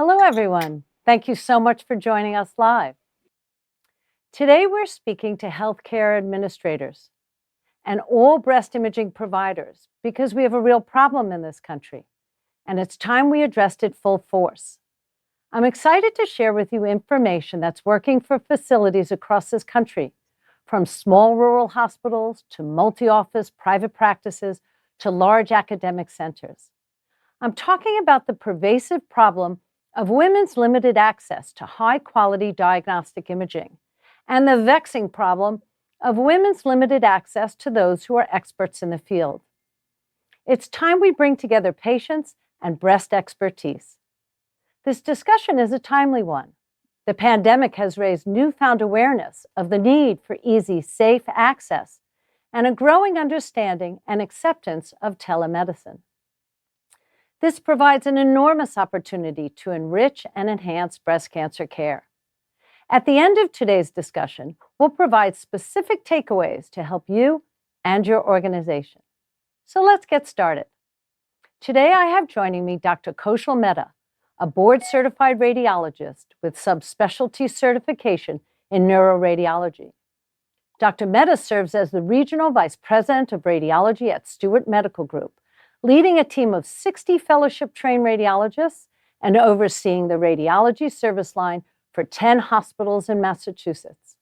Hello, everyone. Thank you so much for joining us live. Today, we're speaking to healthcare administrators and all breast imaging providers because we have a real problem in this country, and it's time we addressed it full force. I'm excited to share with you information that's working for facilities across this country, from small rural hospitals to multi-office private practices to large academic centers. I'm talking about the pervasive problem of women's limited access to high-quality diagnostic imaging and the vexing problem of women's limited access to those who are experts in the field. It's time we bring together patients and breast expertise. This discussion is a timely one. The pandemic has raised newfound awareness of the need for easy, safe access and a growing understanding and acceptance of telemedicine. This provides an enormous opportunity to enrich and enhance breast cancer care. At the end of today's discussion, we'll provide specific takeaways to help you and your organization. So let's get started. Today, I have joining me Dr. Kaushal Mehta, a board-certified radiologist with subspecialty certification in neuroradiology. Dr. Mehta serves as the Regional Vice President of Radiology at Stewart Medical Group, leading a team of 60 fellowship-trained radiologists and overseeing the radiology service line for 10 hospitals in Massachusetts.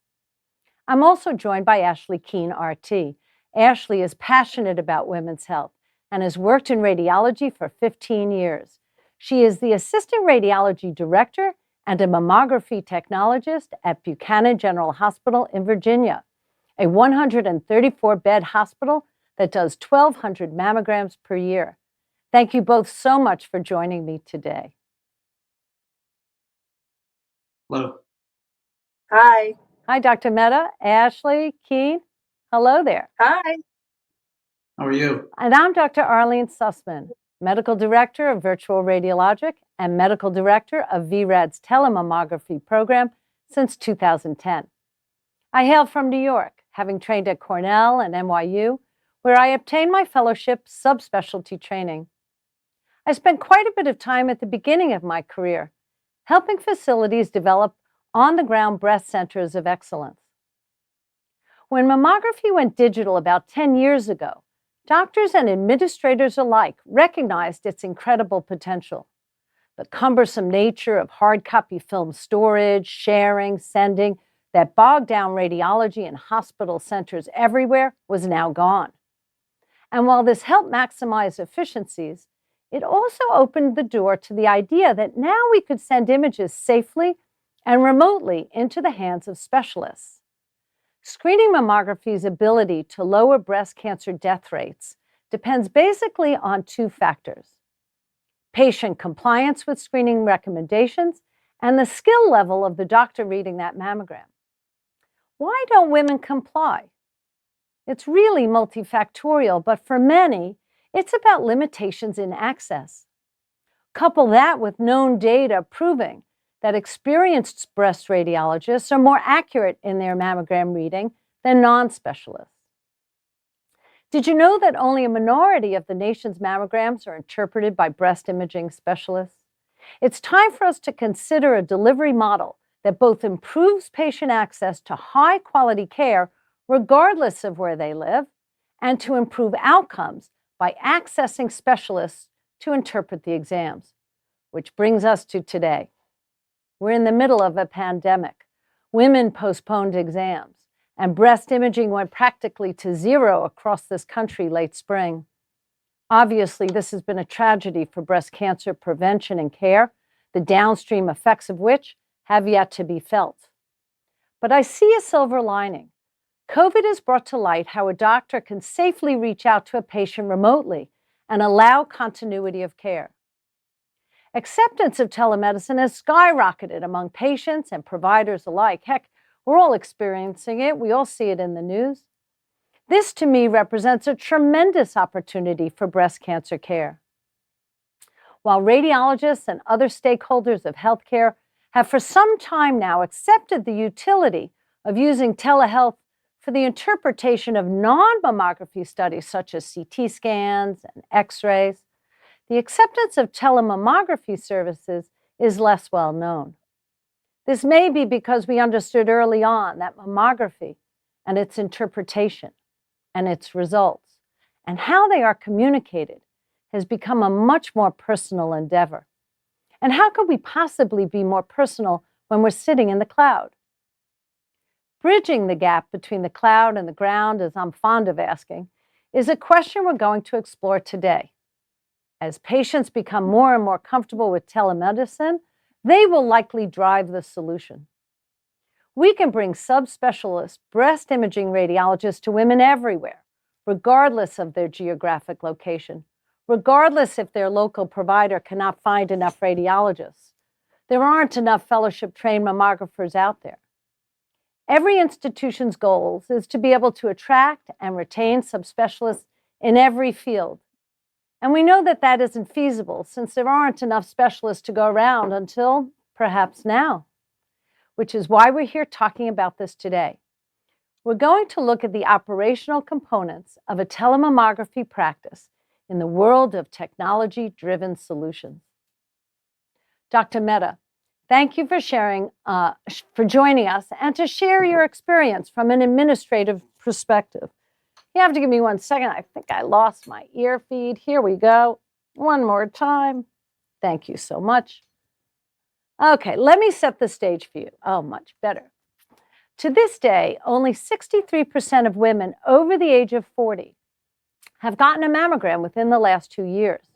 I'm also joined by Ashley Keene, RT. Ashley is passionate about women's health and has worked in radiology for 15 years. She is the Assistant Radiology Director and a mammography technologist at Buchanan General Hospital in Virginia, a 134-bed hospital that does 1,200 mammograms per year. Thank you both so much for joining me today. Hello. Hi. Hi, Dr. Mehta, Ashley, Keene. Hello there. Hi. How are you? And I'm Dr. Arlene Sussman, Medical Director of Virtual Radiologic and Medical Director of VRAD's Telemammography program since 2010. I hail from New York, having trained at Cornell and NYU, where I obtained my fellowship subspecialty training. I spent quite a bit of time at the beginning of my career, helping facilities develop on-the-ground breast centers of excellence. When mammography went digital about 10 years ago, doctors and administrators alike recognized its incredible potential. The cumbersome nature of hard copy film storage, sharing, sending, that bogged down radiology in hospital centers everywhere was now gone. And while this helped maximize efficiencies, it also opened the door to the idea that now we could send images safely and remotely into the hands of specialists. Screening mammography's ability to lower breast cancer death rates depends basically on two factors: patient compliance with screening recommendations and the skill level of the doctor reading that mammogram. Why don't women comply? It's really multifactorial, but for many, it's about limitations in access. Couple that with known data proving that experienced breast radiologists are more accurate in their mammogram reading than non-specialists. Did you know that only a minority of the nation's mammograms are interpreted by breast imaging specialists? It's time for us to consider a delivery model that both improves patient access to high-quality care regardless of where they live, and to improve outcomes by accessing specialists to interpret the exams. Which brings us to today. We're in the middle of a pandemic. Women postponed exams, and breast imaging went practically to zero across this country late spring. Obviously, this has been a tragedy for breast cancer prevention and care, the downstream effects of which have yet to be felt. But I see a silver lining. COVID has brought to light how a doctor can safely reach out to a patient remotely and allow continuity of care. Acceptance of telemedicine has skyrocketed among patients and providers alike. Heck, we're all experiencing it. We all see it in the news. This, to me, represents a tremendous opportunity for breast cancer care. While radiologists and other stakeholders of healthcare have for some time now accepted the utility of using telehealth for the interpretation of non-mammography studies such as CT scans and X-rays, the acceptance of telemammography services is less well known. This may be because we understood early on that mammography and its interpretation and its results and how they are communicated has become a much more personal endeavor. And how could we possibly be more personal when we're sitting in the cloud? Bridging the gap between the cloud and the ground, as I'm fond of asking, is a question we're going to explore today. As patients become more and more comfortable with telemedicine, they will likely drive the solution. We can bring subspecialist breast imaging radiologists to women everywhere, regardless of their geographic location, regardless if their local provider cannot find enough radiologists. There aren't enough fellowship-trained mammographers out there. Every institution's goal is to be able to attract and retain subspecialists in every field. And we know that that isn't feasible since there aren't enough specialists to go around until perhaps now, which is why we're here talking about this today. We're going to look at the operational components of a telemammography practice in the world of technology-driven solutions. Dr. Mehta, thank you for joining us and to share your experience from an administrative perspective. You have to give me 1 second. I think I lost my ear feed. Here we go. One more time. Thank you so much. Okay, let me set the stage for you. Oh, much better. To this day, only 63% of women over the age of 40 have gotten a mammogram within the last 2 years.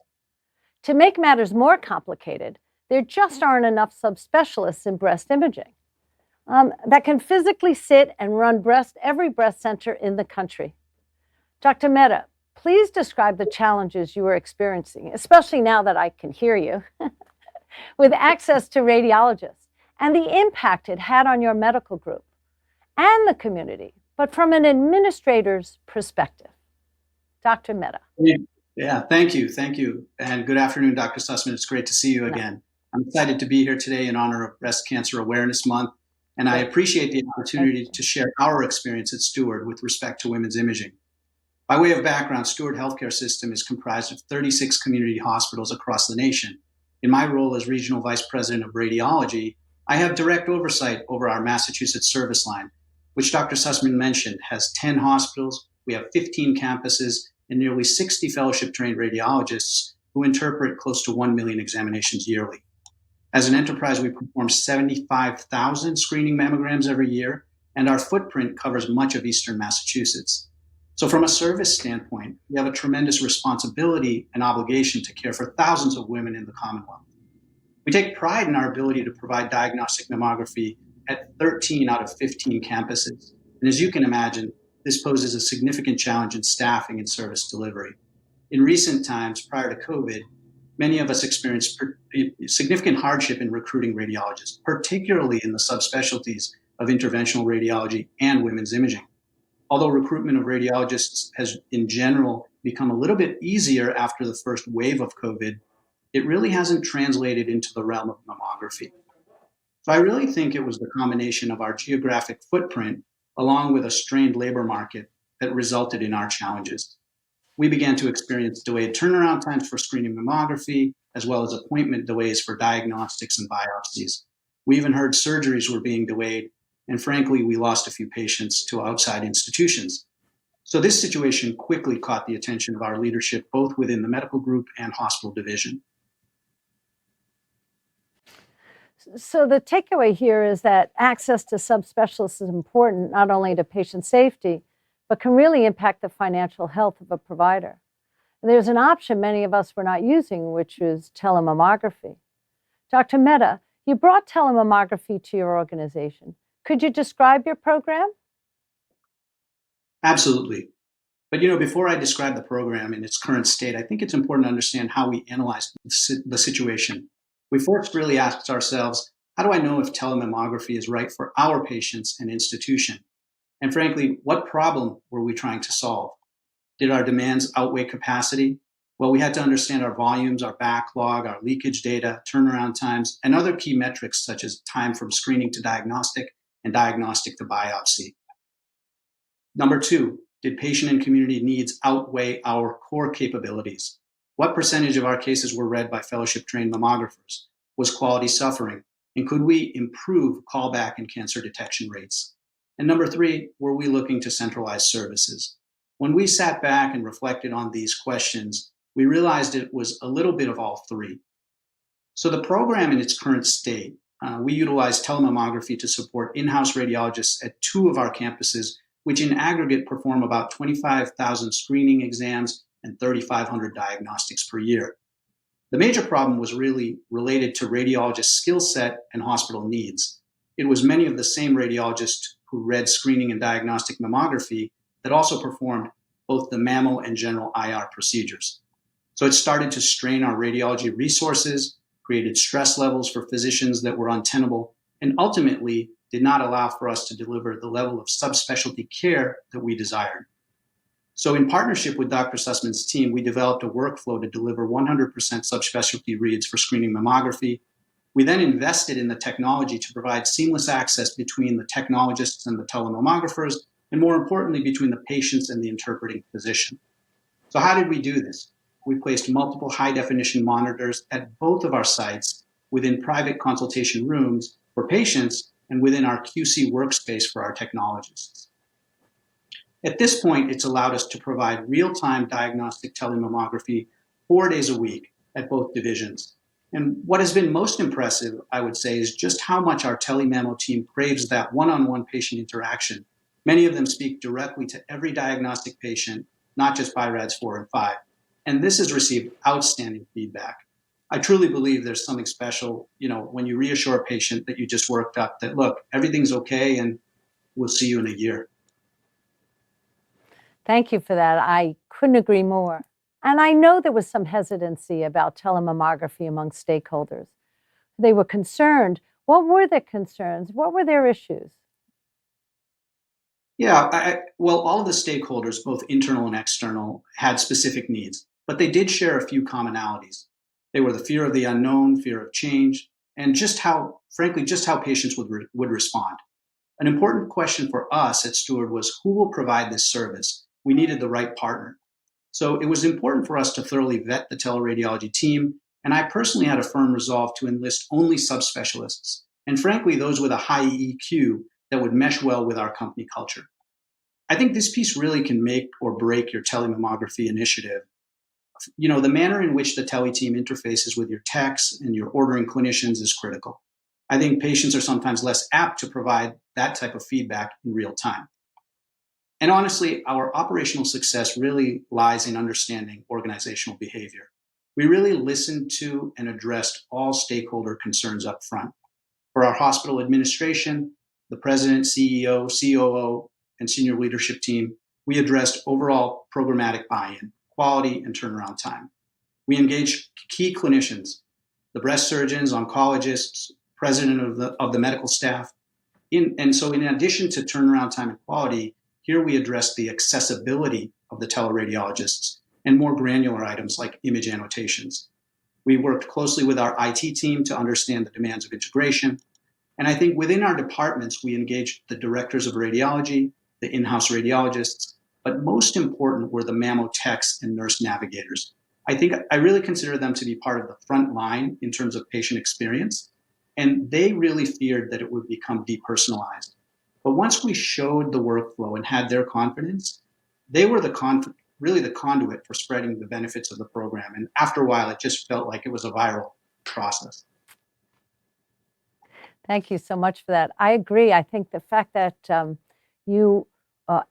To make matters more complicated, there just aren't enough subspecialists in breast imaging that can physically sit and run every breast center in the country. Dr. Mehta, please describe the challenges you are experiencing, especially now that I can hear you, with access to radiologists and the impact it had on your medical group and the community, but from an administrator's perspective. Dr. Mehta. Yeah, thank you. Thank you. And good afternoon, Dr. Sussman. It's great to see you again. I'm excited to be here today in honor of Breast Cancer Awareness Month, and I appreciate the opportunity to share our experience at Steward with respect to women's imaging. By way of background, Steward Healthcare System is comprised of 36 community hospitals across the nation. In my role as Regional Vice President of Radiology, I have direct oversight over our Massachusetts service line, which Dr. Sussman mentioned has 10 hospitals, we have 15 campuses, and nearly 60 fellowship-trained radiologists who interpret close to 1 million examinations yearly. As an enterprise, we perform 75,000 screening mammograms every year, and our footprint covers much of eastern Massachusetts. So from a service standpoint, we have a tremendous responsibility and obligation to care for thousands of women in the Commonwealth. We take pride in our ability to provide diagnostic mammography at 13 out of 15 campuses. And as you can imagine, this poses a significant challenge in staffing and service delivery. In recent times, prior to COVID, many of us experienced significant hardship in recruiting radiologists, particularly in the subspecialties of interventional radiology and women's imaging. Although recruitment of radiologists has, in general, become a little bit easier after the first wave of COVID, it really hasn't translated into the realm of mammography. So I really think it was the combination of our geographic footprint along with a strained labor market that resulted in our challenges. We began to experience delayed turnaround times for screening mammography, as well as appointment delays for diagnostics and biopsies. We even heard surgeries were being delayed, and frankly, we lost a few patients to outside institutions. So this situation quickly caught the attention of our leadership, both within the medical group and hospital division. So the takeaway here is that access to subspecialists is important not only to patient safety, but can really impact the financial health of a provider. And there's an option many of us were not using, which is telemammography. Dr. Mehta, you brought telemammography to your organization. Could you describe your program? Absolutely. But before I describe the program in its current state, I think it's important to understand how we analyzed the situation. We first really asked ourselves, how do I know if telemammography is right for our patients and institution? And frankly, what problem were we trying to solve? Did our demands outweigh capacity? Well, we had to understand our volumes, our backlog, our leakage data, turnaround times, and other key metrics such as time from screening to diagnostic and diagnostic to biopsy. Number two, did patient and community needs outweigh our core capabilities? What percentage of our cases were read by fellowship-trained mammographers? Was quality suffering? And could we improve callback and cancer detection rates? And number three, were we looking to centralize services? When we sat back and reflected on these questions, we realized it was a little bit of all three. So the program in its current state, we utilize telemammography to support in-house radiologists at 2 of our campuses, which in aggregate perform about 25,000 screening exams and 3,500 diagnostics per year. The major problem was really related to radiologist skill set and hospital needs. It was many of the same radiologists who read screening and diagnostic mammography that also performed both the mammo and general IR procedures. So it started to strain our radiology resources, created stress levels for physicians that were untenable, and ultimately did not allow for us to deliver the level of subspecialty care that we desired. So in partnership with Dr. Sussman's team, we developed a workflow to deliver 100% subspecialty reads for screening mammography. We then invested in the technology to provide seamless access between the technologists and the telemammographers, and more importantly, between the patients and the interpreting physician. So how did we do this? We placed multiple high-definition monitors at both of our sites within private consultation rooms for patients and within our QC workspace for our technologists. At this point, it's allowed us to provide real-time diagnostic telemammography 4 days a week at both divisions. And what has been most impressive, I would say, is just how much our telemammo team craves that one-on-one patient interaction. Many of them speak directly to every diagnostic patient, not just BI-RADS 4 and 5. And this has received outstanding feedback. I truly believe there's something special, when you reassure a patient that you just worked up that, look, everything's okay and we'll see you in a year. Thank you for that. I couldn't agree more. And I know there was some hesitancy about telemammography among stakeholders. They were concerned. What were their concerns? What were their issues? Yeah, well, all of the stakeholders, both internal and external, had specific needs, but they did share a few commonalities. They were the fear of the unknown, fear of change, and just how patients would respond. An important question for us at Steward was who will provide this service? We needed the right partner. So it was important for us to thoroughly vet the teleradiology team, and I personally had a firm resolve to enlist only subspecialists, and frankly, those with a high EQ that would mesh well with our company culture. I think this piece really can make or break your telemammography initiative. The manner in which the tele team interfaces with your techs and your ordering clinicians is critical. I think patients are sometimes less apt to provide that type of feedback in real time. And honestly, our operational success really lies in understanding organizational behavior. We really listened to and addressed all stakeholder concerns up front. For our hospital administration, the president, CEO, COO, and senior leadership team, we addressed overall programmatic buy-in, quality, and turnaround time. We engaged key clinicians, the breast surgeons, oncologists, president of the medical staff. And so in addition to turnaround time and quality, here we addressed the accessibility of the teleradiologists and more granular items like image annotations. We worked closely with our IT team to understand the demands of integration. And I think within our departments, we engaged the directors of radiology, the in-house radiologists, but most important were the mammo techs and nurse navigators. I really consider them to be part of the front line in terms of patient experience, and they really feared that it would become depersonalized. But once we showed the workflow and had their confidence, they were really the conduit for spreading the benefits of the program. And after a while, it just felt like it was a viral process. Thank you so much for that. I agree. I think the fact that you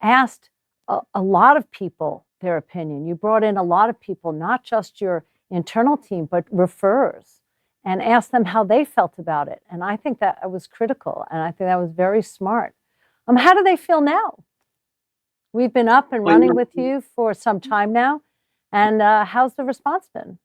asked a lot of people their opinion, you brought in a lot of people, not just your internal team, but referrers, and asked them how they felt about it. And I think that was critical, and I think that was very smart. How do they feel now? We've been up and running with you for some time now, and how's the response been?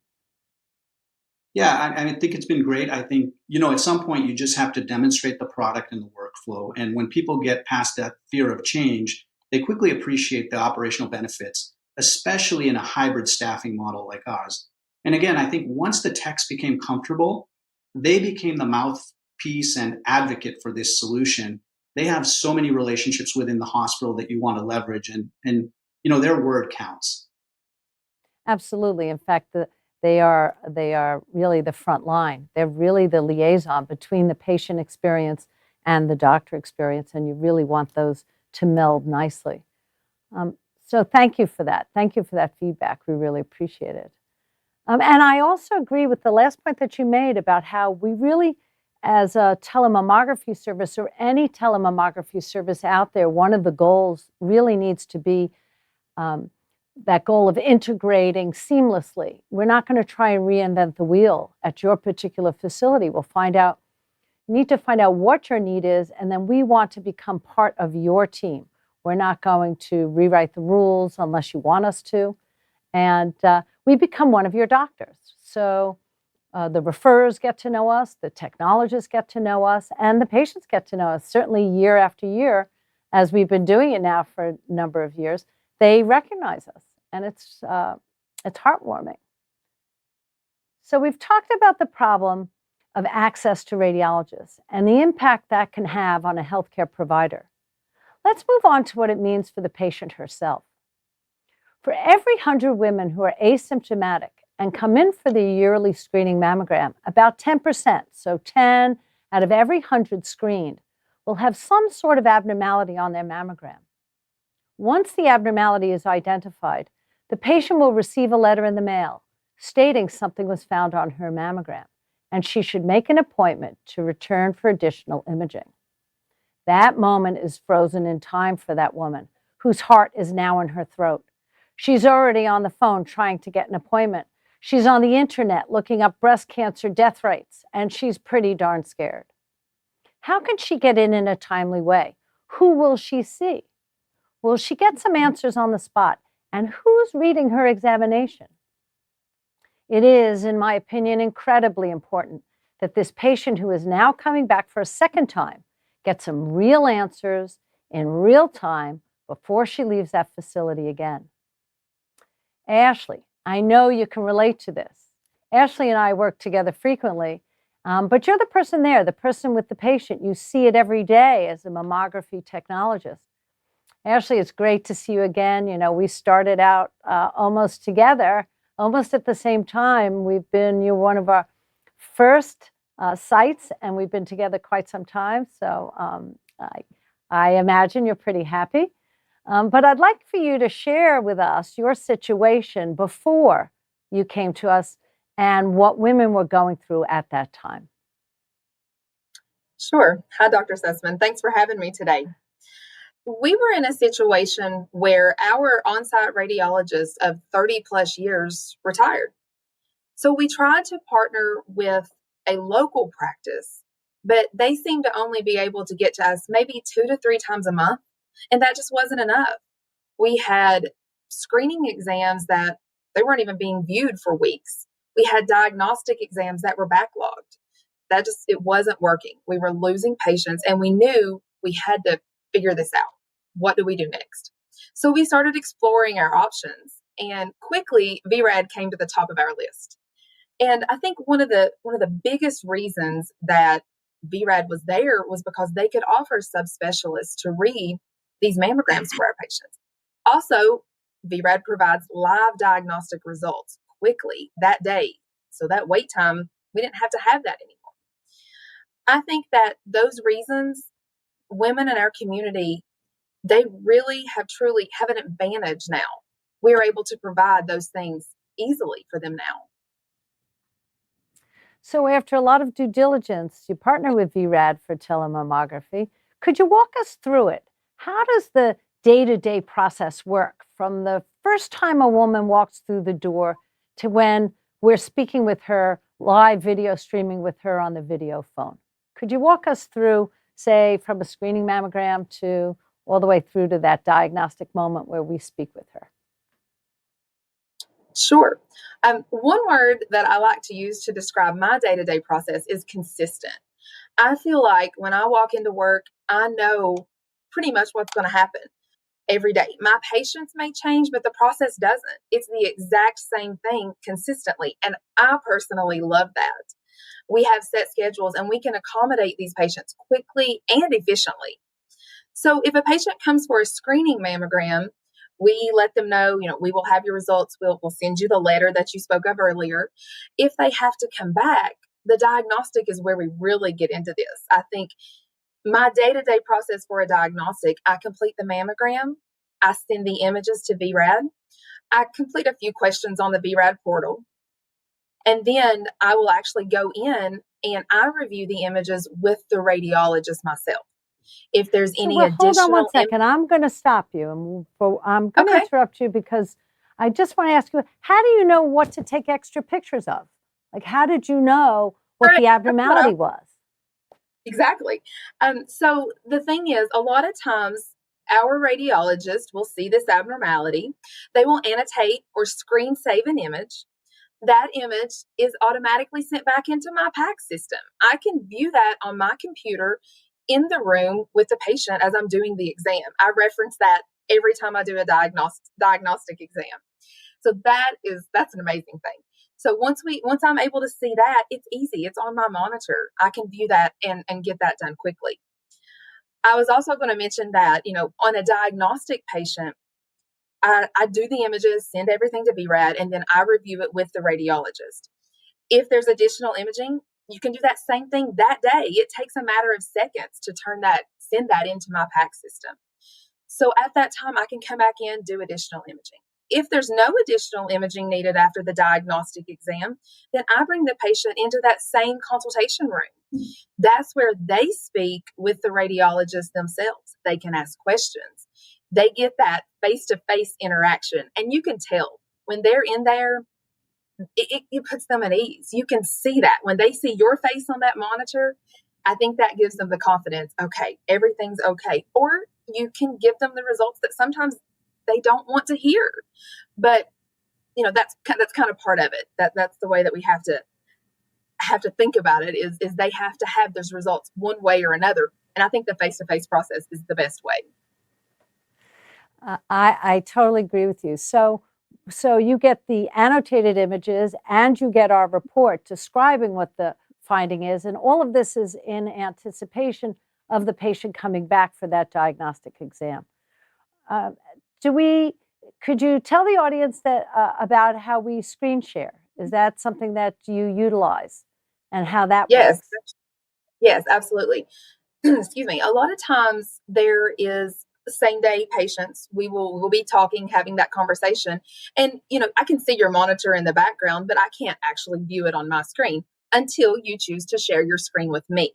Yeah, I think it's been great. I think, at some point you just have to demonstrate the product and the workflow. And when people get past that fear of change, they quickly appreciate the operational benefits, especially in a hybrid staffing model like ours. And again, I think once the techs became comfortable, they became the mouthpiece and advocate for this solution. They have so many relationships within the hospital that you want to leverage, and their word counts. Absolutely. In fact, They are really the front line. They're really the liaison between the patient experience and the doctor experience, and you really want those to meld nicely. So thank you for that. Thank you for that feedback. We really appreciate it. And I also agree with the last point that you made about how we really, as a telemammography service or any telemammography service out there, one of the goals really needs to be that goal of integrating seamlessly. We're not going to try and reinvent the wheel at your particular facility. We'll need to find out what your need is, and then we want to become part of your team. We're not going to rewrite the rules unless you want us to. And we become one of your doctors. So the referrers get to know us, the technologists get to know us, and the patients get to know us. Certainly year after year, as we've been doing it now for a number of years, they recognize us, and it's heartwarming. So we've talked about the problem of access to radiologists and the impact that can have on a healthcare provider. Let's move on to what it means for the patient herself. For every 100 women who are asymptomatic and come in for the yearly screening mammogram, about 10%, so 10 out of every 100 screened, will have some sort of abnormality on their mammogram. Once the abnormality is identified, the patient will receive a letter in the mail stating something was found on her mammogram, and she should make an appointment to return for additional imaging. That moment is frozen in time for that woman, whose heart is now in her throat. She's already on the phone trying to get an appointment. She's on the internet looking up breast cancer death rates, and she's pretty darn scared. How can she get in a timely way? Who will she see? Will she get some answers on the spot? And who's reading her examination? It is, in my opinion, incredibly important that this patient who is now coming back for a second time gets some real answers in real time before she leaves that facility again. Ashley, I know you can relate to this. Ashley and I work together frequently, but you're the person there, the person with the patient. You see it every day as a mammography technologist. Ashley, it's great to see you again. You know, we started out almost together, almost at the same time. You're one of our first sites, and we've been together quite some time. So I imagine you're pretty happy. But I'd like for you to share with us your situation before you came to us and what women were going through at that time. Sure. Hi, Dr. Sussman. Thanks for having me today. We were in a situation where our on-site radiologist of 30 plus years retired. So we tried to partner with a local practice, but they seemed to only be able to get to us maybe 2 to 3 times a month. And that just wasn't enough. We had screening exams that they weren't even being viewed for weeks. We had diagnostic exams that were backlogged. It wasn't working. We were losing patients, and we knew we had to figure this out. What do we do next? So we started exploring our options, and quickly VRAD came to the top of our list. And I think one of the biggest reasons that VRAD was there was because they could offer subspecialists to read these mammograms for our patients. Also, VRAD provides live diagnostic results quickly that day. So that wait time, we didn't have to have that anymore. I think that those reasons, women in our community, they really truly have an advantage now. We're able to provide those things easily for them now. So after a lot of due diligence, you partner with VRAD for telemammography. Could you walk us through it? How does the day-to-day process work from the first time a woman walks through the door to when we're speaking with her, live video streaming with her on the video phone? Could you walk us through, say, from a screening mammogram to all the way through to that diagnostic moment where we speak with her? Sure. One word that I like to use to describe my day-to-day process is consistent. I feel like when I walk into work, I know pretty much what's going to happen every day. My patients may change, but the process doesn't. It's the exact same thing consistently. And I personally love that. We have set schedules and we can accommodate these patients quickly and efficiently. So if a patient comes for a screening mammogram, We let them know, we will have your results. We'll send you the letter that you spoke of earlier. If they have to come back, the diagnostic is where we really get into this. I think my day-to-day process for a diagnostic, I complete the mammogram. I send the images to VRAD. I complete a few questions on the VRAD portal. And then I will actually go in and I review the images with the radiologist myself. If there's any additional... Hold on one second. I'm going to stop you. I'm going to interrupt you because I just want to ask you, how do you know what to take extra pictures of? Like, how did you know what the abnormality was? Exactly. So the thing is, a lot of times our radiologist will see this abnormality. They will annotate or screen save an image. That image is automatically sent back into my PACS system. I can view that on my computer in the room with the patient as I'm doing the exam. I reference that every time I do a diagnostic exam. So that's an amazing thing. So once I'm able to see that, it's easy. It's on my monitor. I can view that and get that done quickly. I was also going to mention that, on a diagnostic patient, I do the images, send everything to VRAD, and then I review it with the radiologist. If there's additional imaging, you can do that same thing that day. It takes a matter of seconds to send that into my PACS system. So at that time, I can come back in, do additional imaging. If there's no additional imaging needed after the diagnostic exam, then I bring the patient into that same consultation room. That's where they speak with the radiologist themselves. They can ask questions. They get that face-to-face interaction. And you can tell when they're in there, it puts them at ease. You can see that. When they see your face on that monitor, I think that gives them the confidence, okay, everything's okay. Or you can give them the results that sometimes they don't want to hear. But, that's kind of part of it. That's the way that we have to think about it is they have to have those results one way or another. And I think the face-to-face process is the best way. I totally agree with you. So you get the annotated images and you get our report describing what the finding is. And all of this is in anticipation of the patient coming back for that diagnostic exam. Could you tell the audience about how we screen share? Is that something that you utilize and how that works? Yes, absolutely. Excuse me. A lot of times there is same day patients. We'll be talking, having that conversation. And, I can see your monitor in the background, but I can't actually view it on my screen until you choose to share your screen with me.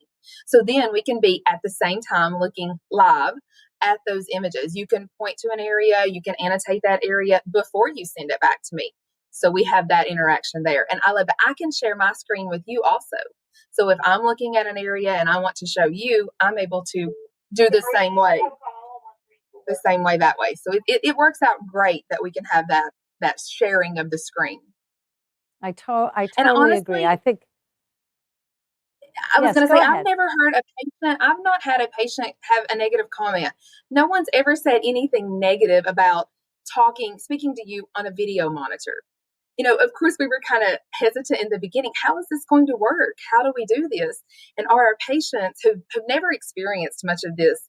So then we can be at the same time looking live at those images. You can point to an area, you can annotate that area before you send it back to me. So we have that interaction there. And I love that I can share my screen with you also. So if I'm looking at an area and I want to show you, I'm able to do the same way that way. So it works out great that we can have that sharing of the screen. I totally agree. I think I was going to say, I've never heard I've not had a patient have a negative comment. No one's ever said anything negative about speaking to you on a video monitor. Of course, we were kind of hesitant in the beginning. How is this going to work? How do we do this? And our patients who've never experienced much of this,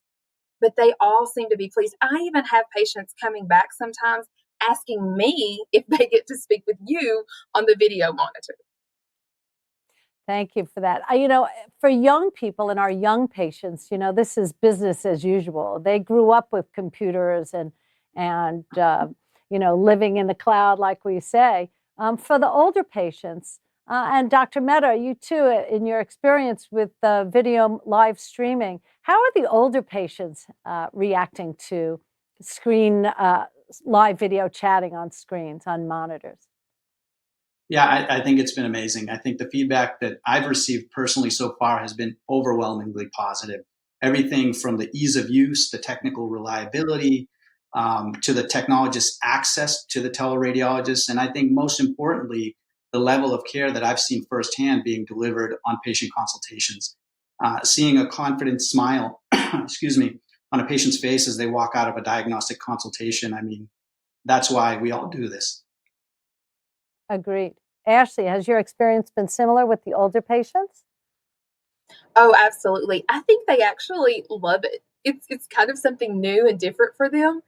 but they all seem to be pleased. I even have patients coming back sometimes asking me if they get to speak with you on the video monitor. Thank you for that. For young people and our young patients, this is business as usual. They grew up with computers and living in the cloud, like we say. For the older patients, and Dr. Mehta, you too, in your experience with video live streaming, how are the older patients reacting to live video chatting on screens, on monitors? Yeah, I think it's been amazing. I think the feedback that I've received personally so far has been overwhelmingly positive. Everything from the ease of use, the technical reliability, to the technologist's access to the teleradiologist, and I think most importantly, the level of care that I've seen firsthand being delivered on patient consultations. Seeing a confident smile, excuse me, on a patient's face as they walk out of a diagnostic consultation, I mean, that's why we all do this. Agreed. Ashley, has your experience been similar with the older patients? Oh, absolutely. I think they actually love it. it's kind of something new and different for them.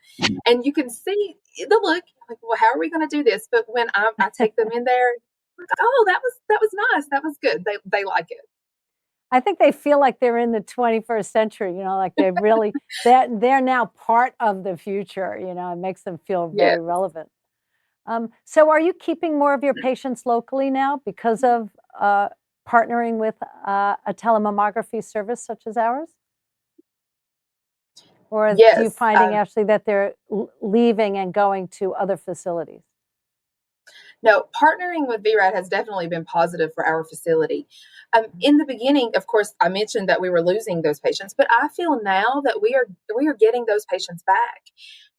And you can see the look, like, well, how are we going to do this? But when I take them in there, like, oh, that was nice. That was good. They like it. I think they feel like they're in the 21st century, like they really, they're now part of the future, it makes them feel Yeah. very relevant. So are you keeping more of your patients locally now because of partnering with a telemammography service such as ours? Or do you Yes. finding, Ashley, that they're leaving and going to other facilities? No, partnering with VRAD has definitely been positive for our facility. In the beginning, of course, I mentioned that we were losing those patients, but I feel now that we are getting those patients back.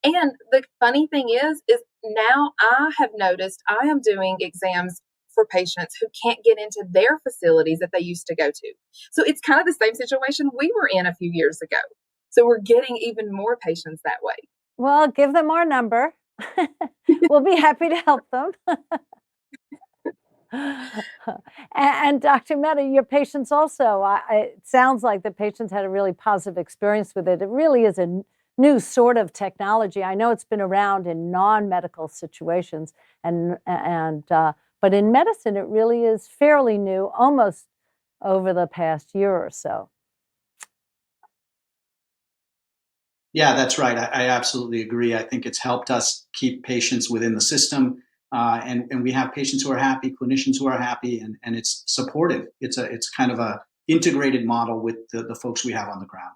And the funny thing is now I have noticed I am doing exams for patients who can't get into their facilities that they used to go to. So it's kind of the same situation we were in a few years ago. So we're getting even more patients that way. Well, give them our number. We'll be happy to help them. And Dr. Mehta, your patients also, it sounds like the patients had a really positive experience with it. It really is a new sort of technology. I know it's been around in non-medical situations, but in medicine, it really is fairly new, almost over the past year or so. Yeah, that's right. I absolutely agree. I think it's helped us keep patients within the system, and we have patients who are happy, clinicians who are happy, and it's supportive. It's kind of a integrated model with the folks we have on the ground.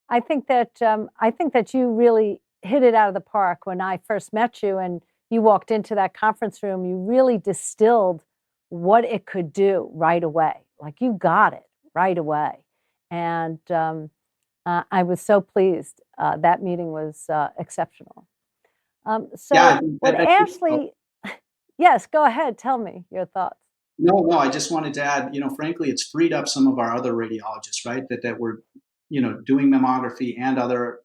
I think that you really hit it out of the park when I first met you and you walked into that conference room. You really distilled what it could do right away. Like you got it right away, and I was so pleased. That meeting was exceptional. So, Yeah, would Ashley? Yes, go ahead. Tell me your thoughts. no. I just wanted to add, frankly, it's freed up some of our other radiologists, right? That were, doing mammography and other,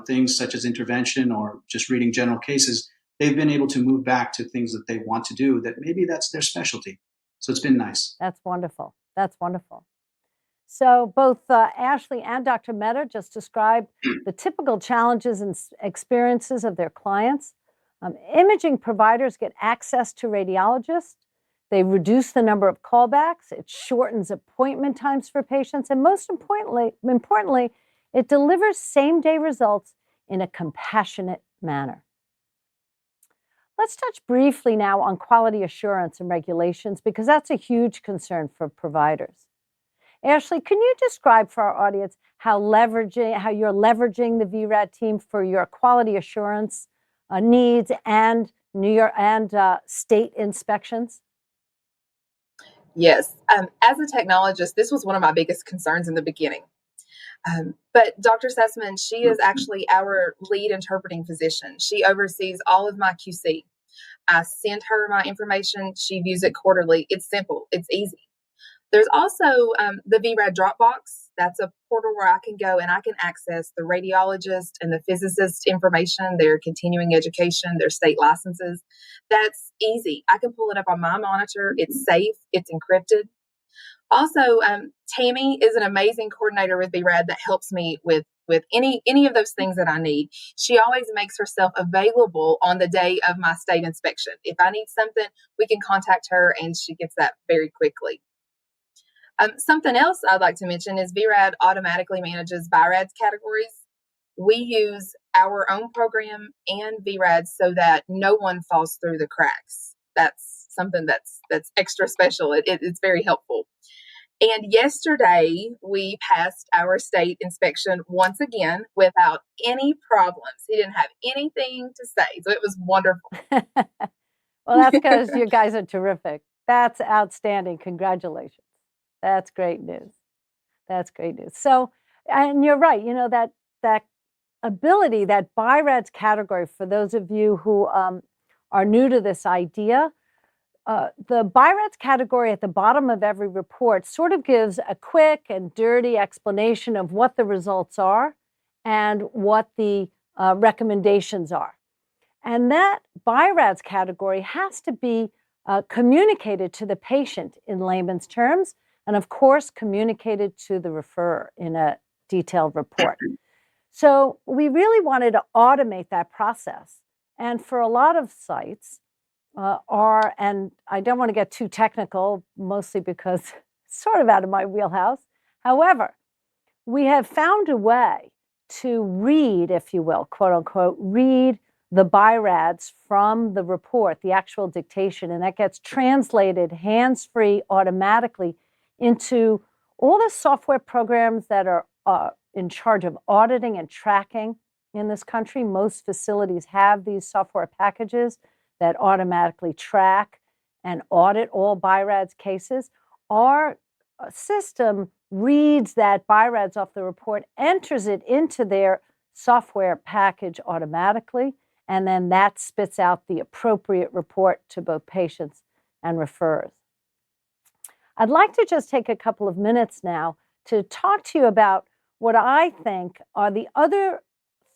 things such as intervention or just reading general cases. They've been able to move back to things that they want to do. That maybe that's their specialty. So it's been nice. That's wonderful. That's wonderful. So both Ashley and Dr. Mehta just described the typical challenges and experiences of their clients. Imaging providers get access to radiologists. They reduce the number of callbacks. It shortens appointment times for patients. And most importantly, it delivers same-day results in a compassionate manner. Let's touch briefly now on quality assurance and regulations because that's a huge concern for providers. Ashley, can you describe for our audience how you're leveraging the VRAD team for your quality assurance needs and New York and state inspections? Yes. As a technologist, this was one of my biggest concerns in the beginning. But Dr. Sussman, she is actually our lead interpreting physician. She oversees all of my QC. I send her my information. She views it quarterly. It's simple. It's easy. There's also the VRAD Dropbox. That's a portal where I can go and I can access the radiologist and the physicist information, their continuing education, their state licenses. That's easy. I can pull it up on my monitor. It's safe. It's encrypted. Also, Tammy is an amazing coordinator with VRAD that helps me with any of those things that I need. She always makes herself available on the day of my state inspection. If I need something, we can contact her and she gets that very quickly. Something else I'd like to mention is VRAD automatically manages VIRAD's categories. We use our own program and VRAD so that no one falls through the cracks. That's something that's extra special. It's very helpful. And yesterday, we passed our state inspection once again without any problems. He didn't have anything to say, so it was wonderful. Well, that's because you guys are terrific. That's outstanding. Congratulations. That's great news. That's great news. So, and you're right, that ability, that BI-RADS category, for those of you who are new to this idea, the BI-RADS category at the bottom of every report sort of gives a quick and dirty explanation of what the results are and what the recommendations are. And that BI-RADS category has to be communicated to the patient in layman's terms, and of course, communicated to the referrer in a detailed report. So we really wanted to automate that process. And for a lot of sites, and I don't want to get too technical, mostly because it's sort of out of my wheelhouse. However, we have found a way to read, if you will, quote unquote, read the BI-RADS from the report, the actual dictation, and that gets translated hands-free automatically into all the software programs that are in charge of auditing and tracking in this country. Most facilities have these software packages that automatically track and audit all BI-RADS cases. Our system reads that BI-RADS off the report, enters it into their software package automatically, and then that spits out the appropriate report to both patients and referrers. I'd like to just take a couple of minutes now to talk to you about what I think are the other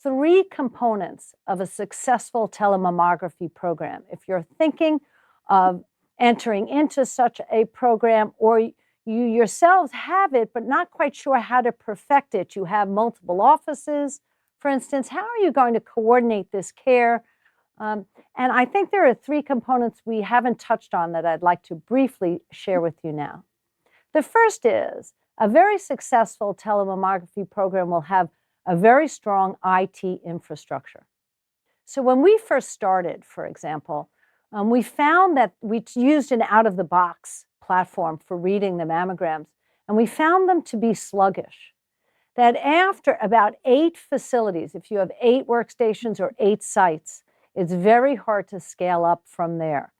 3 components of a successful telemammography program. If you're thinking of entering into such a program, or you yourselves have it, but not quite sure how to perfect it, you have multiple offices, for instance, how are you going to coordinate this care? And I think there are 3 components we haven't touched on that I'd like to briefly share with you now. The first is a very successful telemammography program will have a very strong IT infrastructure. So when we first started, for example, we found that we used an out-of-the-box platform for reading the mammograms, and we found them to be sluggish. That after about 8 facilities, if you have 8 workstations or 8 sites, it's very hard to scale up from there.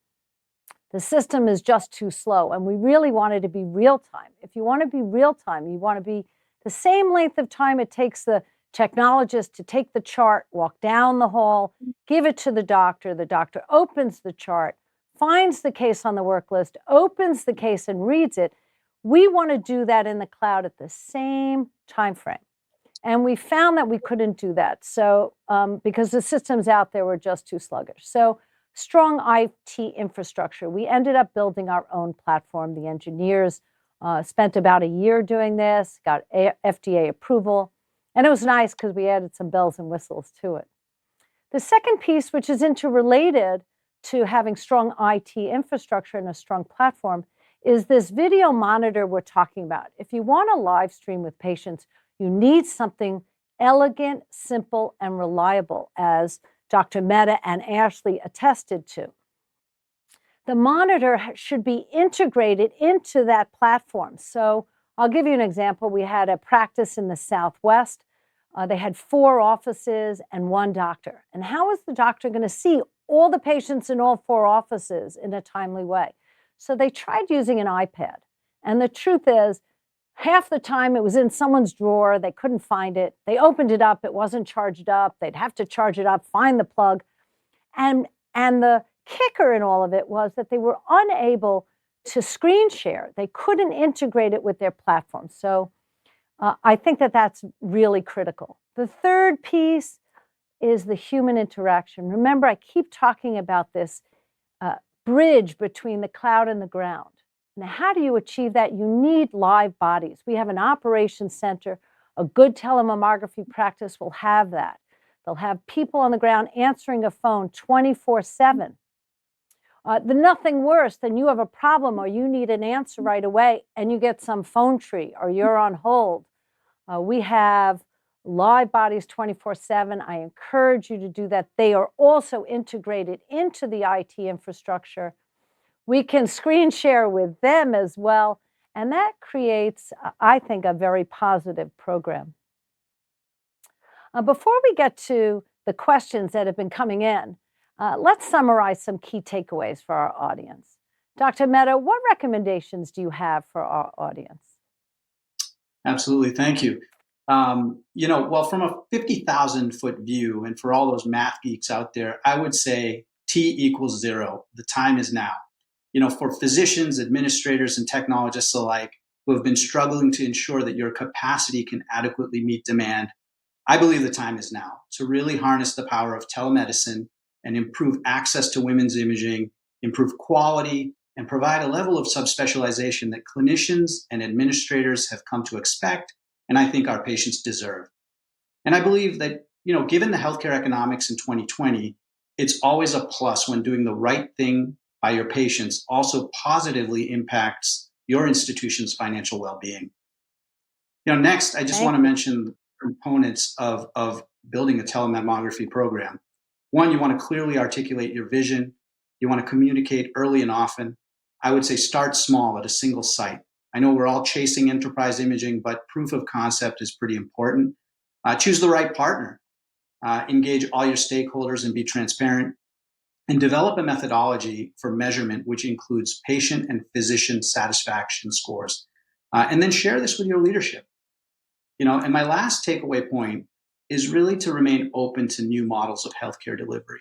The system is just too slow, and we really wanted to be real-time. If you want to be real-time, you want to be the same length of time it takes the technologist to take the chart, walk down the hall, give it to the doctor opens the chart, finds the case on the work list, opens the case and reads it. We want to do that in the cloud at the same time frame. And we found that we couldn't do that. So because the systems out there were just too sluggish. So strong IT infrastructure. We ended up building our own platform. The engineers spent about a year doing this, got FDA approval. And it was nice because we added some bells and whistles to it. The second piece, which is interrelated to having strong IT infrastructure and a strong platform, is this video monitor we're talking about. If you want to live stream with patients, you need something elegant, simple, and reliable, as Dr. Mehta and Ashley attested to. The monitor should be integrated into that platform. So I'll give you an example. We had a practice in the Southwest. They had 4 offices and 1 doctor. And how is the doctor going to see all the patients in all 4 offices in a timely way? So they tried using an iPad. And the truth is, half the time it was in someone's drawer. They couldn't find it. They opened it up. It wasn't charged up. They'd have to charge it up, find the plug. And the kicker in all of it was that they were unable to screen share. They couldn't integrate it with their platform. So I think that that's really critical. The third piece is the human interaction. Remember, I keep talking about this bridge between the cloud and the ground. Now, how do you achieve that? You need live bodies. We have an operations center. A good telemammography practice will have that. They'll have people on the ground answering a phone 24/7. Nothing worse than you have a problem or you need an answer right away and you get some phone tree or you're on hold. We have live bodies 24/7. I encourage you to do that. They are also integrated into the IT infrastructure. We can screen share with them as well. And that creates, I think, a very positive program. Before we get to the questions that have been coming in, let's summarize some key takeaways for our audience. Dr. Mehta, what recommendations do you have for our audience? Absolutely. Thank you. Well, from a 50,000-foot view, and for all those math geeks out there, I would say T equals 0. The time is now. For physicians, administrators, and technologists alike who have been struggling to ensure that your capacity can adequately meet demand, I believe the time is now to really harness the power of telemedicine and improve access to women's imaging, improve quality, and provide a level of subspecialization that clinicians and administrators have come to expect and I think our patients deserve. And I believe that, given the healthcare economics in 2020, it's always a plus when doing the right thing by your patients also positively impacts your institution's financial well-being. Next, I just want to mention components of building a telemammography program. One, you want to clearly articulate your vision. You want to communicate early and often. I would say start small at a single site. I know we're all chasing enterprise imaging, but proof of concept is pretty important. Choose the right partner. Engage all your stakeholders and be transparent. And develop a methodology for measurement, which includes patient and physician satisfaction scores. And then share this with your leadership. And my last takeaway point is really to remain open to new models of healthcare delivery.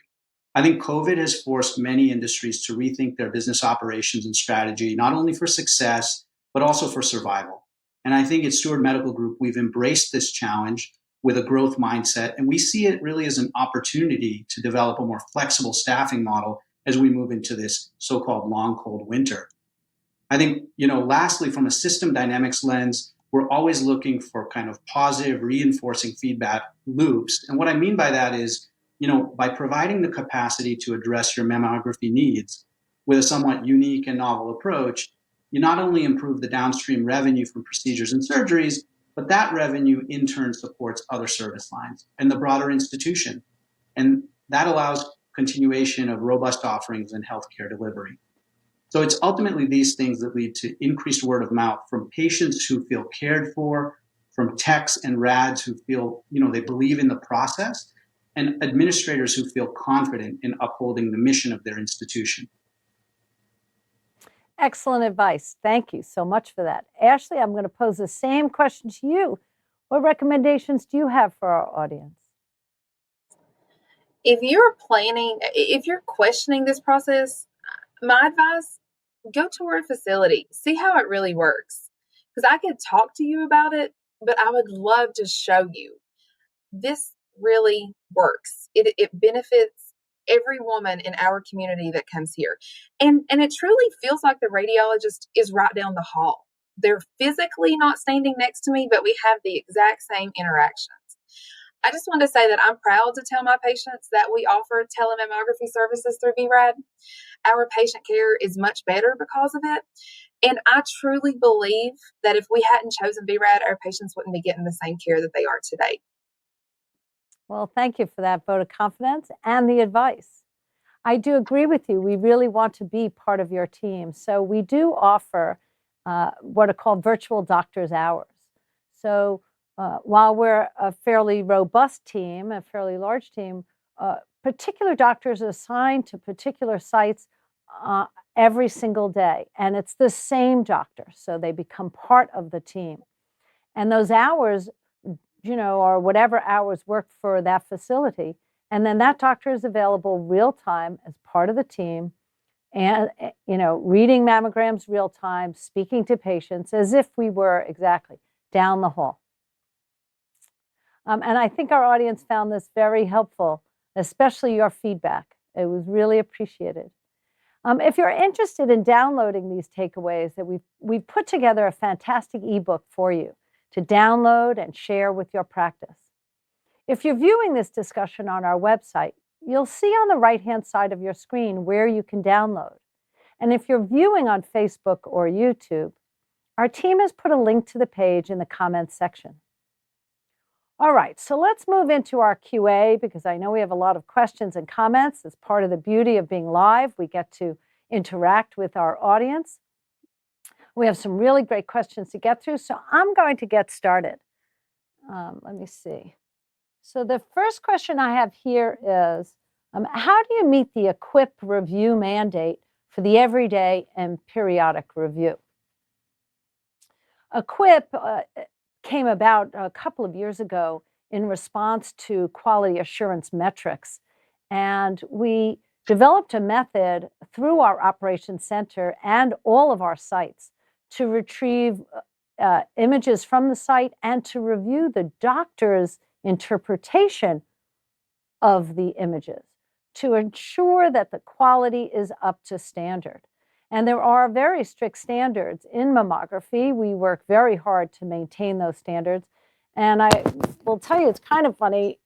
I think COVID has forced many industries to rethink their business operations and strategy, not only for success, but also for survival. And I think at Steward Medical Group, we've embraced this challenge with a growth mindset, and we see it really as an opportunity to develop a more flexible staffing model as we move into this so-called long, cold winter. I think, lastly, from a system dynamics lens, we're always looking for kind of positive reinforcing feedback loops. And what I mean by that is, by providing the capacity to address your mammography needs with a somewhat unique and novel approach, you not only improve the downstream revenue from procedures and surgeries, but that revenue in turn supports other service lines and the broader institution. And that allows continuation of robust offerings in healthcare delivery. So it's ultimately these things that lead to increased word of mouth from patients who feel cared for, from techs and rads who feel, they believe in the process, and administrators who feel confident in upholding the mission of their institution. Excellent advice. Thank you so much for that. Ashley, I'm going to pose the same question to you. What recommendations do you have for our audience? If you're questioning this process, my advice, go tour a facility, see how it really works. Because I could talk to you about it, but I would love to show you. This really works. It benefits every woman in our community that comes here. And it truly feels like the radiologist is right down the hall. They're physically not standing next to me, but we have the exact same interactions. I just want to say that I'm proud to tell my patients that we offer telemammography services through VRAD. Our patient care is much better because of it. And I truly believe that if we hadn't chosen VRAD, our patients wouldn't be getting the same care that they are today. Well, thank you for that vote of confidence and the advice. I do agree with you. We really want to be part of your team. So we do offer what are called virtual doctor's hours. So while we're a fairly robust team, a fairly large team, particular doctors are assigned to particular sites every single day. And it's the same doctor. So they become part of the team. And those hours, or whatever hours work for that facility. And then that doctor is available real time as part of the team and, reading mammograms real time, speaking to patients as if we were exactly down the hall. And I think our audience found this very helpful, especially your feedback. It was really appreciated. If you're interested in downloading these takeaways, that we've put together a fantastic ebook for you to download and share with your practice. If you're viewing this discussion on our website, you'll see on the right-hand side of your screen where you can download. And if you're viewing on Facebook or YouTube, our team has put a link to the page in the comments section. All right, so let's move into our QA because I know we have a lot of questions and comments. As part of the beauty of being live, we get to interact with our audience. We have some really great questions to get through, so I'm going to get started. Let me see. So the first question I have here is, how do you meet the EQUIP review mandate for the everyday and periodic review? EQUIP came about a couple of years ago in response to quality assurance metrics, and we developed a method through our operations center and all of our sites to retrieve images from the site and to review the doctor's interpretation of the images to ensure that the quality is up to standard. And there are very strict standards in mammography. We work very hard to maintain those standards. And I will tell you, it's kind of funny.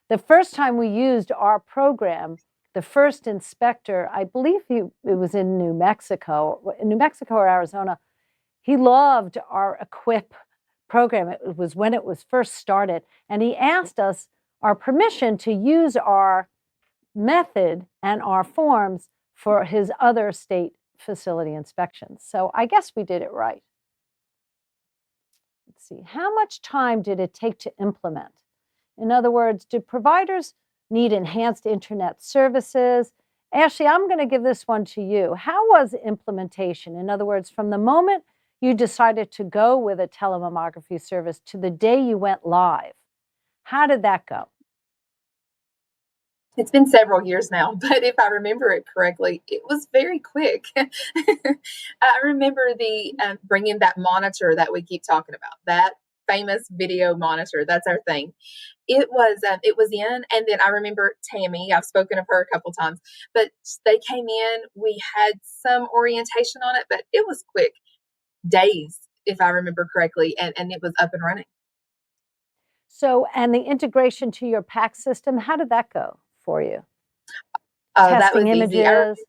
The first time we used our program, the first inspector, I believe it was in New Mexico or Arizona, he loved our Equip program. It was when it was first started. And he asked us our permission to use our method and our forms for his other state facility inspections. So I guess we did it right. Let's see, how much time did it take to implement? In other words, do providers need enhanced internet services? Ashley, I'm going to give this one to you. How was implementation? In other words, from the moment you decided to go with a telemammography service to the day you went live, how did that go? It's been several years now, but if I remember it correctly, it was very quick. I remember bringing that monitor that we keep talking about, that famous video monitor. That's our thing. It was in, and then I remember Tammy. I've spoken of her a couple times, but they came in. We had some orientation on it, but it was quick, days, if I remember correctly, and it was up and running. So, and the integration to your PAC system, how did that go for you? That was Testing easy. images.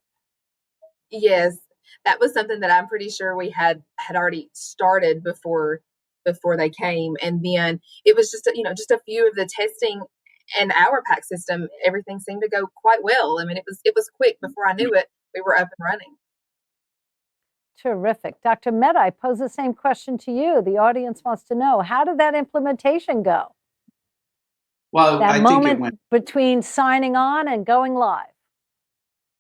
Yes, that was something that I'm pretty sure we had already started before they came, and then it was just just a few of the testing and our PAC system. Everything seemed to go quite well. I mean, it was quick. Before I knew it, we were up and running. Terrific. Dr. Mehta, I pose the same question to you. The audience wants to know, how did that implementation go? Well, That I think moment it went between signing on and going live.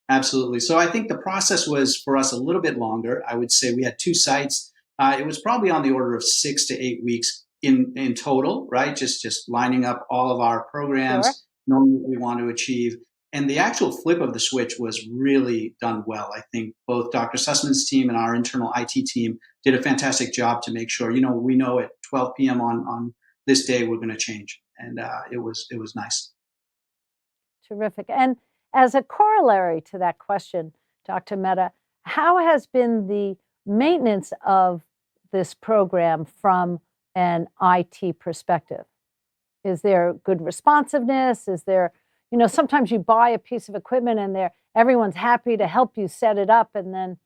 absolutely. So I think the process was for us a little bit longer. I would say we had 2 sites. It was probably on the order of 6 to 8 weeks in total, right? Just lining up all of our programs, Sure. knowing what we want to achieve. And the actual flip of the switch was really done well. I think both Dr. Sussman's team and our internal IT team did a fantastic job to make sure, we know at 12 p.m. on this day we're going to change, and it was nice. Terrific. And as a corollary to that question, Dr. Mehta, how has been the maintenance of this program from an IT perspective? Is there good responsiveness? Is there, sometimes you buy a piece of equipment and everyone's happy to help you set it up, and then,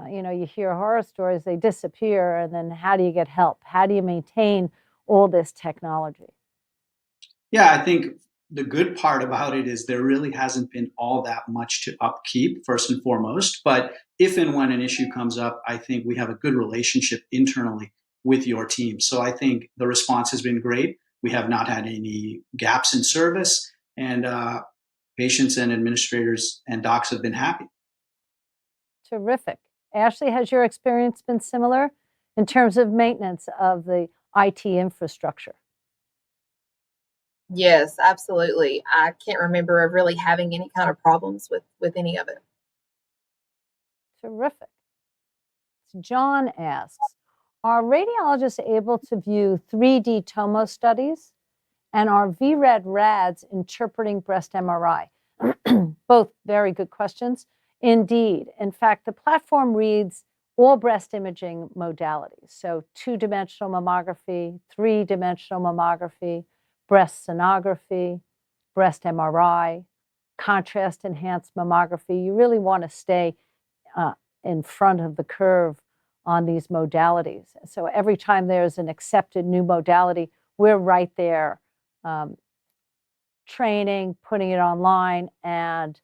you hear horror stories, they disappear, and then how do you get help? How do you maintain all this technology? Yeah, I think the good part about it is there really hasn't been all that much to upkeep, first and foremost. But if and when an issue comes up, I think we have a good relationship internally with your team. So I think the response has been great. We have not had any gaps in service, and patients and administrators and docs have been happy. Terrific. Ashley, has your experience been similar in terms of maintenance of the IT infrastructure? Yes, absolutely. I can't remember of really having any kind of problems with any of it. Terrific. John asks, are radiologists able to view 3D tomo studies? And are VRED RADs interpreting breast MRI? Both very good questions. Indeed. In fact, the platform reads all breast imaging modalities. So 2-dimensional mammography, 3-dimensional mammography, breast sonography, breast MRI, contrast enhanced mammography. You really want to stay in front of the curve on these modalities. So every time there's an accepted new modality, we're right there training, putting it online, and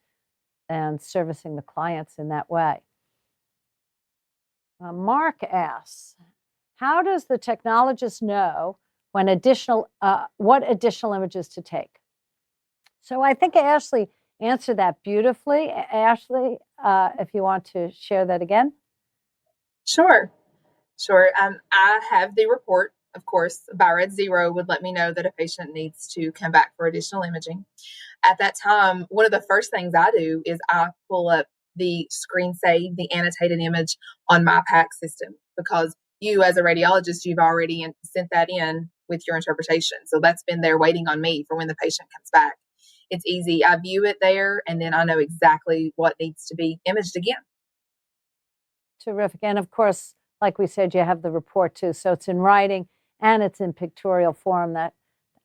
servicing the clients in that way. Mark asks, how does the technologist know when what additional images to take? So I think Ashley answered that beautifully. Ashley, if you want to share that again. Sure. I have the report. Of course, BI-RAD 0 would let me know that a patient needs to come back for additional imaging. At that time, one of the first things I do is I pull up the screen save, the annotated image on my PAC system, because you, as a radiologist, you've already sent that in with your interpretation. So that's been there waiting on me for when the patient comes back. It's easy. I view it there, and then I know exactly what needs to be imaged again. Terrific. And of course, like we said, you have the report too. So it's in writing and it's in pictorial form. That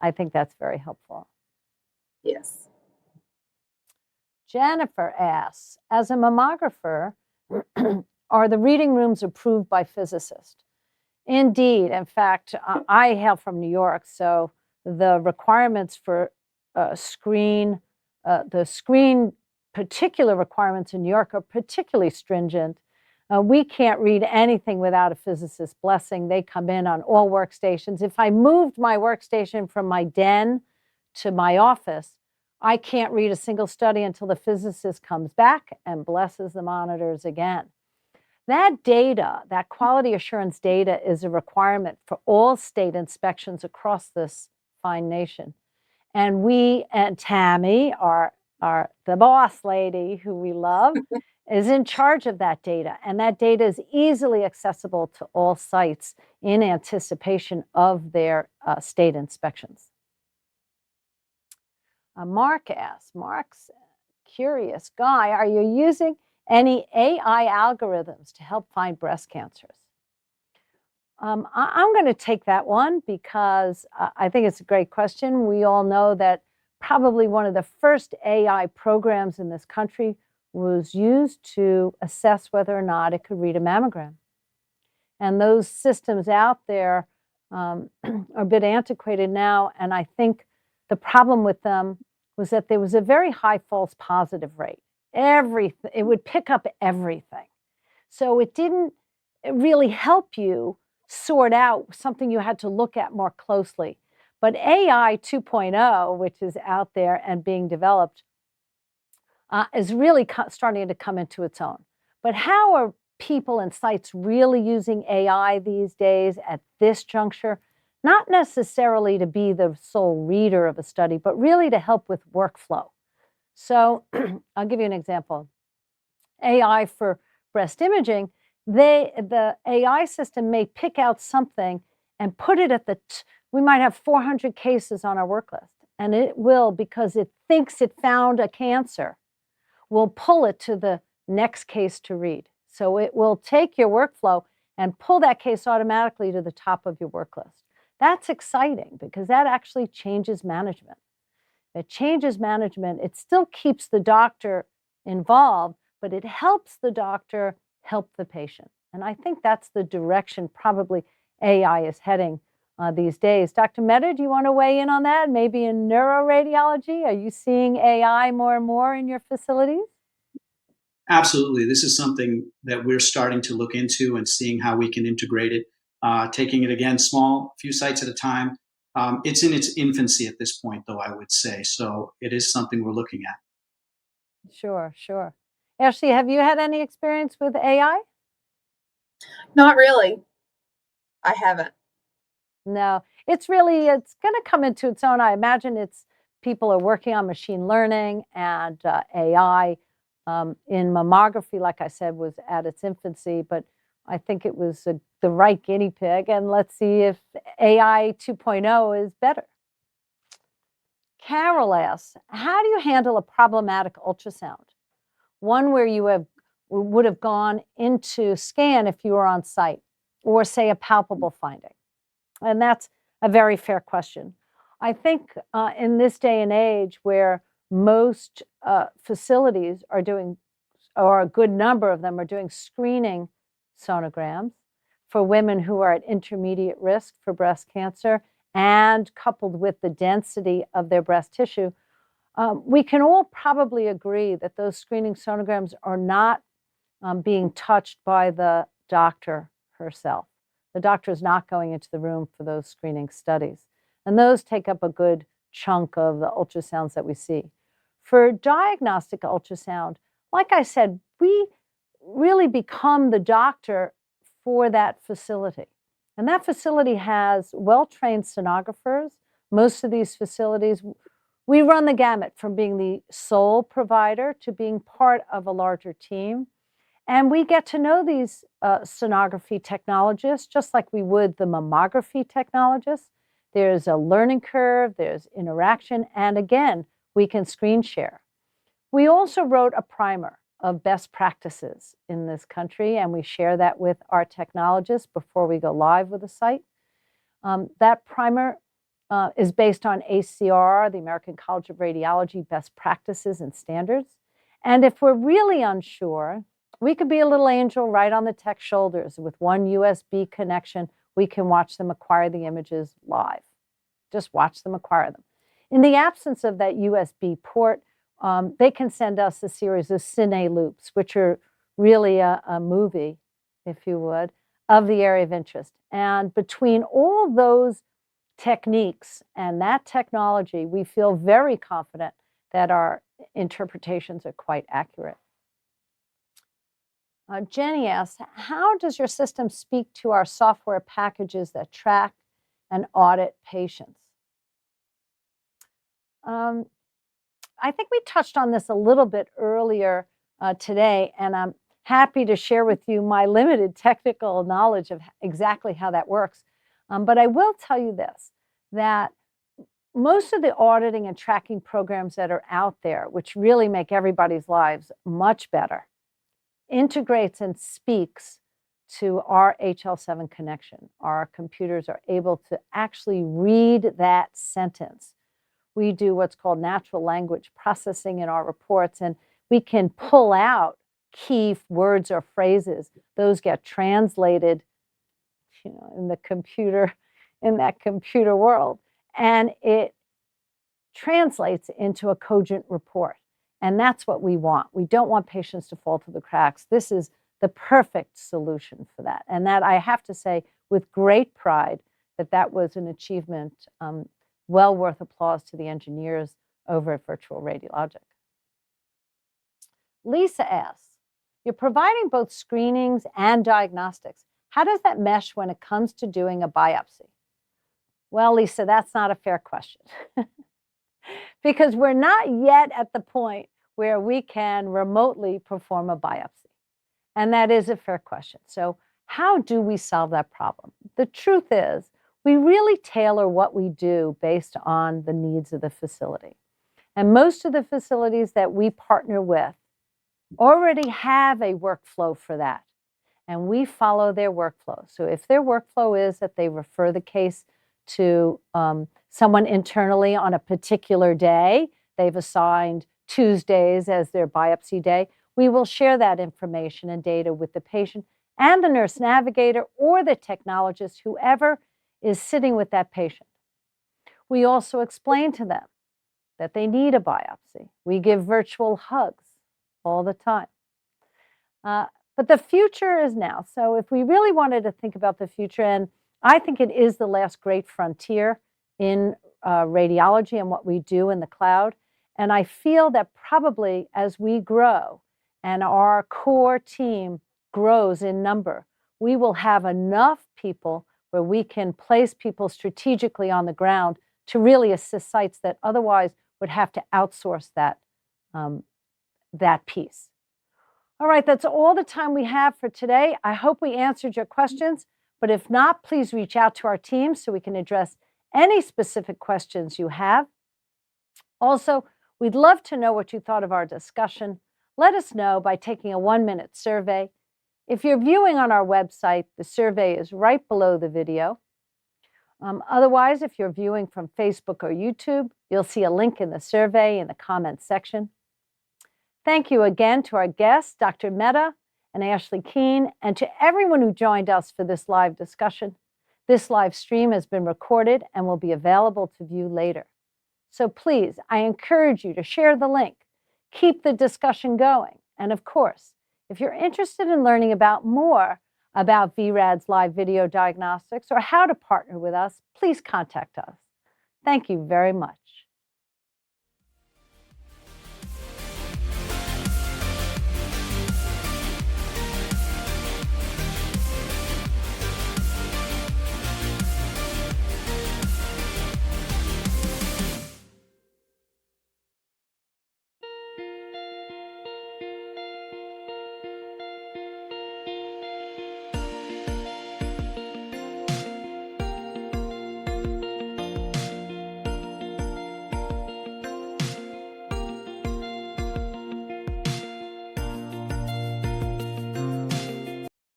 I think that's very helpful. Yes. Jennifer asks, as a mammographer, are the reading rooms approved by physicists? Indeed. In fact, I hail from New York, so the requirements for the screen particular requirements in New York are particularly stringent. We can't read anything without a physicist's blessing. They come in on all workstations. If I moved my workstation from my den to my office, I can't read a single study until the physicist comes back and blesses the monitors again. That data, that quality assurance data, is a requirement for all state inspections across this fine nation. And we and Tammy, the boss lady who we love, is in charge of that data. And that data is easily accessible to all sites in anticipation of their state inspections. Mark's curious. Guy, are you using any AI algorithms to help find breast cancers? I'm going to take that one because I think it's a great question. We all know that probably one of the first AI programs in this country was used to assess whether or not it could read a mammogram. And those systems out there are a bit antiquated now. And I think the problem with them was that there was a very high false positive rate. It would pick up everything. So it didn't really help you sort out something you had to look at more closely. But AI 2.0, which is out there and being developed, is really starting to come into its own. But how are people and sites really using AI these days at this juncture? Not necessarily to be the sole reader of a study, but really to help with workflow. So I'll give you an example. AI for breast imaging, the AI system may pick out something and put it at we might have 400 cases on our work list. And it will, because it thinks it found a cancer, will pull it to the next case to read. So it will take your workflow and pull that case automatically to the top of your work list. That's exciting because that actually changes management. It changes management. It still keeps the doctor involved, but it helps the doctor help the patient. And I think that's the direction probably AI is heading these days. Dr. Mehta, do you want to weigh in on that? Maybe in neuroradiology, are you seeing AI more and more in your facilities? Absolutely. This is something that we're starting to look into and seeing how we can integrate it, taking it again, small, few sites at a time. It's in its infancy at this point, though, I would say. So it is something we're looking at. Sure, sure. Ashley, have you had any experience with AI? Not really. I haven't. No, it's going to come into its own. I imagine people are working on machine learning and AI in mammography, like I said, was at its infancy, but I think it was the right guinea pig. And let's see if AI 2.0 is better. Carol asks, how do you handle a problematic ultrasound? One where you would have gone into scan if you were on site, or say a palpable finding. And that's a very fair question. I think in this day and age where most facilities are doing, or a good number of them are doing screening sonograms for women who are at intermediate risk for breast cancer, and coupled with the density of their breast tissue, we can all probably agree that those screening sonograms are not being touched by the doctor herself. The doctor is not going into the room for those screening studies. And those take up a good chunk of the ultrasounds that we see. For diagnostic ultrasound, like I said, we really become the doctor for that facility. And that facility has well-trained sonographers. Most of these facilities, we run the gamut from being the sole provider to being part of a larger team. And we get to know these sonography technologists just like we would the mammography technologists. There's a learning curve, there's interaction, and again, we can screen share. We also wrote a primer of best practices in this country, and we share that with our technologists before we go live with the site. That primer is based on ACR, the American College of Radiology Best Practices and Standards. And if we're really unsure, we could be a little angel right on the tech's shoulders. With one USB connection, we can watch them acquire the images live. Just watch them acquire them. In the absence of that USB port, they can send us a series of cine loops, which are really a movie, if you would, of the area of interest. And between all those techniques and that technology, we feel very confident that our interpretations are quite accurate. Jenny asks, how does your system speak to our software packages that track and audit patients? I think we touched on this a little bit earlier today, and I'm happy to share with you my limited technical knowledge of exactly how that works. But I will tell you this, that most of the auditing and tracking programs that are out there, which really make everybody's lives much better, integrates and speaks to our HL7 connection. Our computers are able to actually read that sentence. We do what's called natural language processing in our reports, and we can pull out key words or phrases. Those get translated, in the computer, in that computer world, and it translates into a cogent report. And that's what we want. We don't want patients to fall through the cracks. This is the perfect solution for that. And that, I have to say with great pride, that was an achievement well worth applause to the engineers over at Virtual Radiologic. Lisa asks, you're providing both screenings and diagnostics. How does that mesh when it comes to doing a biopsy? Well, Lisa, that's not a fair question. Because we're not yet at the point where we can remotely perform a biopsy. And that is a fair question. So how do we solve that problem? The truth is, we really tailor what we do based on the needs of the facility. And most of the facilities that we partner with already have a workflow for that. And we follow their workflow. So if their workflow is that they refer the case to someone internally on a particular day, they've assigned Tuesdays as their biopsy day, we will share that information and data with the patient and the nurse navigator or the technologist, whoever is sitting with that patient. We also explain to them that they need a biopsy. We give virtual hugs all the time. But the future is now. So if we really wanted to think about the future, and I think it is the last great frontier in radiology and what we do in the cloud. And I feel that probably as we grow and our core team grows in number, we will have enough people where we can place people strategically on the ground to really assist sites that otherwise would have to outsource that, that piece. All right, that's all the time we have for today. I hope we answered your questions, but if not, please reach out to our team so we can address any specific questions you have. Also, we'd love to know what you thought of our discussion. Let us know by taking a 1-minute survey. If you're viewing on our website, the survey is right below the video. Otherwise, if you're viewing from Facebook or YouTube, you'll see a link in the survey in the comments section. Thank you again to our guests, Dr. Mehta and Ashley Keene, and to everyone who joined us for this live discussion. This live stream has been recorded and will be available to view later. So please, I encourage you to share the link, keep the discussion going, and of course, if you're interested in learning about more about VRAD's live video diagnostics or how to partner with us, please contact us. Thank you very much.